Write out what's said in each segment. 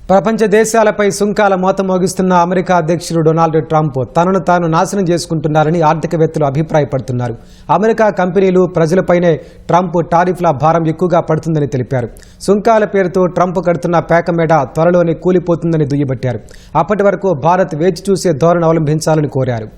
ప్రపంచ దేశాలపై సుంకాల మోత మోగిస్తున్న అమెరికా అధ్యక్షుడు డొనాల్డ్ ట్రంప్ తనను తాను నాశనం చేసుకుంటున్నారని ఆర్థికవేత్తలు అభిప్రాయపడుతున్నారు. అమెరికా కంపెనీలు ప్రజలపైనే ట్రంప్ టారిఫ్ల భారం ఎక్కువగా పడుతుందని తెలిపారు. సుంకాల పేరుతో ట్రంప్ కడుతున్న పేకమేడ త్వరలోనే కూలిపోతుందని దుయ్యబట్టారు. అప్పటి వరకు భారత్ వేచి చూసే ధోరణి అవలంబించాలని కోరారు.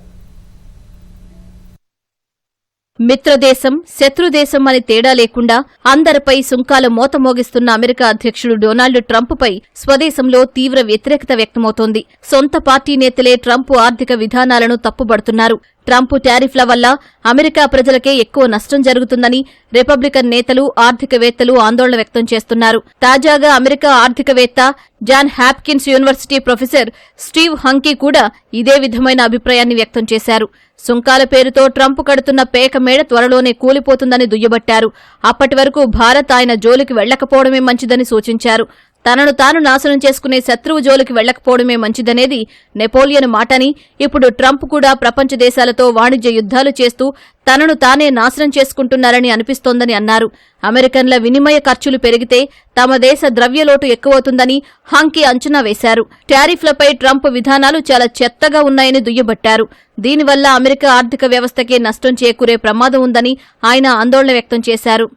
మిత్రదేశం, శత్రుదేశం అని తేడా లేకుండా అందరిపై సుంకాల మోత మోగిస్తున్న అమెరికా అధ్యక్షుడు డొనాల్డ్ ట్రంప్పై స్వదేశంలో తీవ్ర వ్యతిరేకత వ్యక్తమవుతోంది. సొంత పార్టీ నేతలే ట్రంప్ ఆర్థిక విధానాలను తప్పుబడుతున్నారు. ట్రంప్ టారిఫ్ల వల్ల అమెరికా ప్రజలకే ఎక్కువ నష్టం జరుగుతుందని రిపబ్లికన్ నేతలు, ఆర్థికవేత్తలు ఆందోళన వ్యక్తం చేస్తున్నారు. తాజాగా అమెరికా ఆర్థికవేత్త, John Hopkins University professor Steve Hanke కూడా ఇదే విధమైన అభిప్రాయాన్ని వ్యక్తం చేశారు. సుంకాల పేరుతో ట్రంప్ కడుతున్న పేకమేడ త్వరలోనే కూలిపోతుందని దుయ్యబట్టారు. అప్పటి వరకు భారత్ ఆయన జోలికి వెళ్లకపోవడమే మంచిదని సూచించారు. తనను తాను నాశనం చేసుకునే శత్రువు జోలికి వెళ్లకపోవడమే మంచిదనేది నెపోలియన్ మాటని, ఇప్పుడు ట్రంప్ కూడా ప్రపంచ దేశాలతో వాణిజ్య యుద్ధాలు చేస్తూ తనను తానే నాశనం చేసుకుంటున్నారని అనిపిస్తోందని అన్నారు. అమెరికన్ల వినిమయ ఖర్చులు పెరిగితే తమ దేశ ద్రవ్యలోటు ఎక్కువవుతుందని హంకీ అంచనా వేశారు. టారిఫ్లపై ట్రంప్ విధానాలు చాలా చెత్తగా ఉన్నాయని దుయ్యబట్టారు. దీనివల్ల అమెరికా ఆర్థిక వ్యవస్థకే నష్టం చేకూరే ప్రమాదం ఉందని ఆయన ఆందోళన వ్యక్తం చేశారు.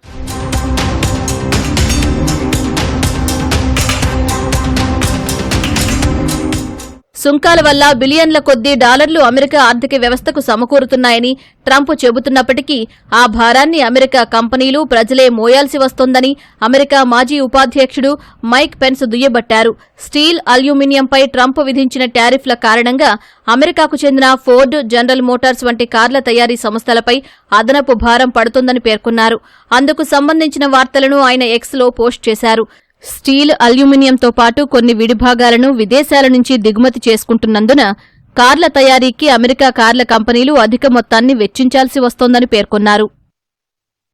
సుంకాల వల్ల బిలియన్ల కొద్దీ డాలర్లు అమెరికా ఆర్థిక వ్యవస్థకు సమకూరుతున్నాయని ట్రంప్ చెబుతున్నప్పటికీ ఆ భారాన్ని అమెరికా కంపెనీలు, ప్రజలే మోయాల్సి వస్తోందని అమెరికా మాజీ ఉపాధ్యక్షుడు మైక్ పెన్స్ దుయ్యబట్టారు. స్టీల్, అల్యూమినియంపై ట్రంప్ విధించిన టారిఫ్ల కారణంగా అమెరికాకు చెందిన ఫోర్డ్, జనరల్ మోటార్స్ వంటి కార్ల తయారీ సంస్థలపై అదనపు భారం పడుతోందని పేర్కొన్నారు. అందుకు సంబంధించిన వార్తలను ఆయన ఎక్స్లో పోస్ట్ చేశారు. స్టీల్, అల్యూమినియంతో పాటు కొన్ని విడిభాగాలను విదేశాల నుంచి దిగుమతి చేసుకుంటున్నందున కార్ల తయారీకి అమెరికా కార్ల కంపెనీలు అధిక మొత్తాన్ని వెచ్చించాల్సి వస్తోందని పేర్కొన్నారు.